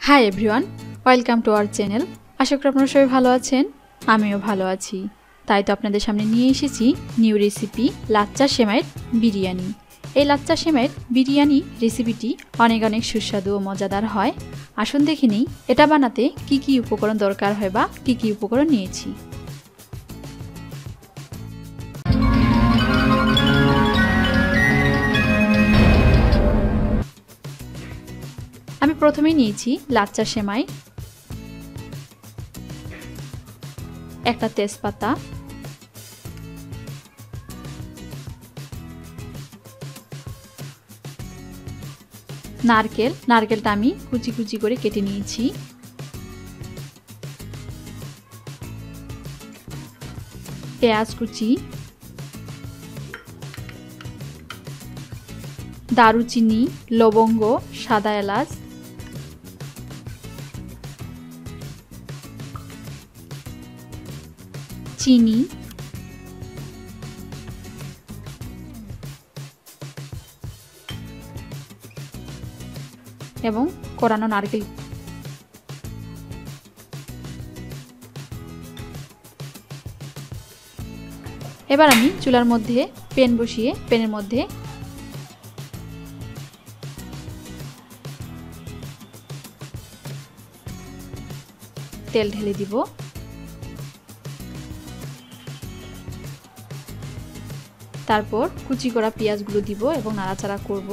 High everyone, welcome to our channel. আশা করি আপনারা সবাই ভালো আছেন, আমিও ভালো আছি। তাই তো আপনাদের সামনে নিয়ে এসেছি নিউ রেসিপি লাচ্চা সেমাইয়ের বিরিয়ানি। এই লাচ্চা সেমাইয়ের বিরিয়ানি রেসিপিটি অনেক অনেক সুস্বাদু ও মজাদার হয়। আসুন দেখে নিই এটা বানাতে কি কি উপকরণ দরকার হয় বা কি কি উপকরণ নিয়েছি। আমি প্রথমেই নিয়েছি লাচ্চা সেমাই, একটা তেজপাতা, নারকেলটা আমি কুচি কুচি করে কেটে নিয়েছি, পেঁয়াজ কুচি, দারুচিনি, লবঙ্গ, সাদা এলাচ, চিনি, এবং কোরানো নারকেল। এবার আমি চুলার মধ্যে প্যান বসিয়ে প্যানের মধ্যে তেল ঢেলে দিব। তারপর কুচি করা পেঁয়াজগুলো দিব এবং নাড়াচাড়া করব।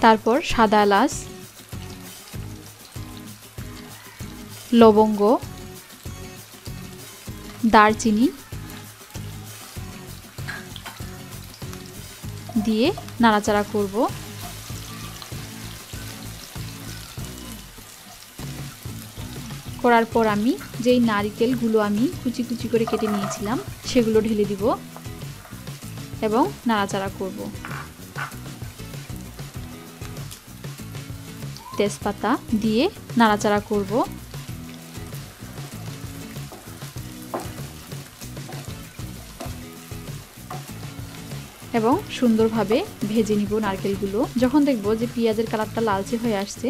তারপর সাদা এলাচ, লবঙ্গ, দারচিনি দিয়ে নাড়াচাড়া করব। করার পর আমি যেই নারকেলগুলো আমি কুচি কুচি করে কেটে নিয়েছিলাম সেগুলো ঢেলে দিব এবং নাড়াচাড়া করব। তেজপাতা দিয়ে নাড়াচাড়া করব। এবং সুন্দরভাবে ভেজে নিব নারকেলগুলো। যখন দেখব যে পেঁয়াজের কালারটা লালচে হয়ে আসছে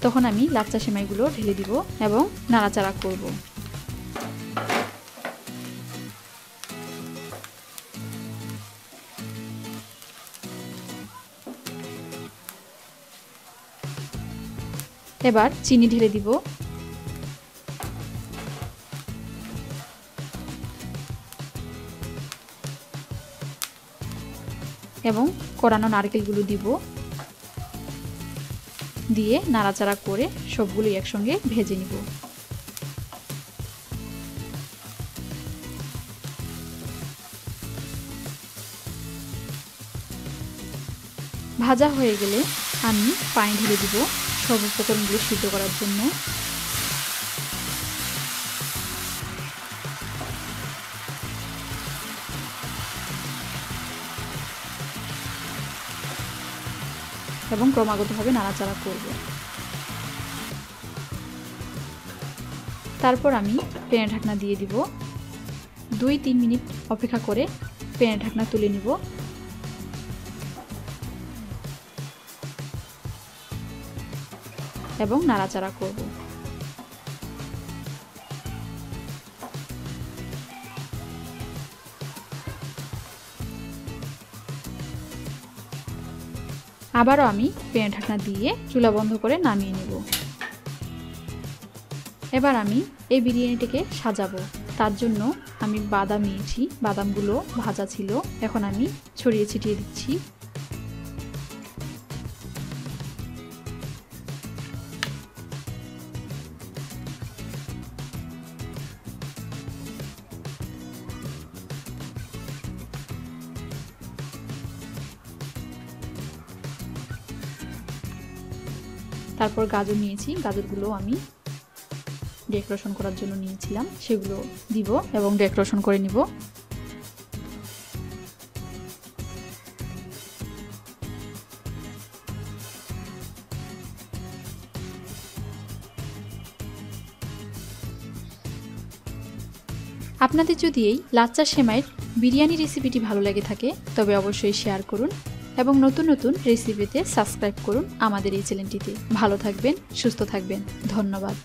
তখন আমি লাচ্চা সেমাইগুলো ঢেলে দিব এবং নাড়াচাড়া করব। এবার চিনি ঢেলে দিব এবং কোরানো নারকেলগুলো দিব, দিয়ে নাড়াচাড়া করে সবগুলো একসঙ্গে ভেজে নিব। ভাজা হয়ে গেলে আমি পানি ঢেলে দিব সব উপকরণগুলো সিদ্ধ করার জন্য। এবং ক্রমাগতভাবে নাড়াচাড়া করব। তারপর আমি প্যানের ঢাকনা দিয়ে দিব। 2-3 মিনিট অপেক্ষা করে প্যানের ঢাকনা তুলে নিব। এবং নাড়াচাড়া করব। আবারও আমি প্যানের ঢাকনা দিয়ে চুলা বন্ধ করে নামিয়ে নেব। এবার আমি এই বিরিয়ানিটাকে সাজাবো। তার জন্য আমি বাদাম নিয়েছি, বাদামগুলো ভাজা ছিল, এখন আমি ছড়িয়ে ছিটিয়ে দিচ্ছি। তারপর গাজর নিয়েছি, গাজরগুলো আমি ডেকোরেশন করার জন্য নিয়েছিলাম সেগুলো দিব এবং ডেকোরেশন করে নিব। আপনাদের যদি এই লাচ্চা সেমাইয়ের বিরিয়ানি রেসিপিটি ভালো লেগে থাকে তবে অবশ্যই শেয়ার করুন এবং নতুন নতুন রেসিপিতে সাবস্ক্রাইব করুন আমাদের এই চ্যানেলটিতে। ভালো থাকবেন, সুস্থ থাকবেন। ধন্যবাদ।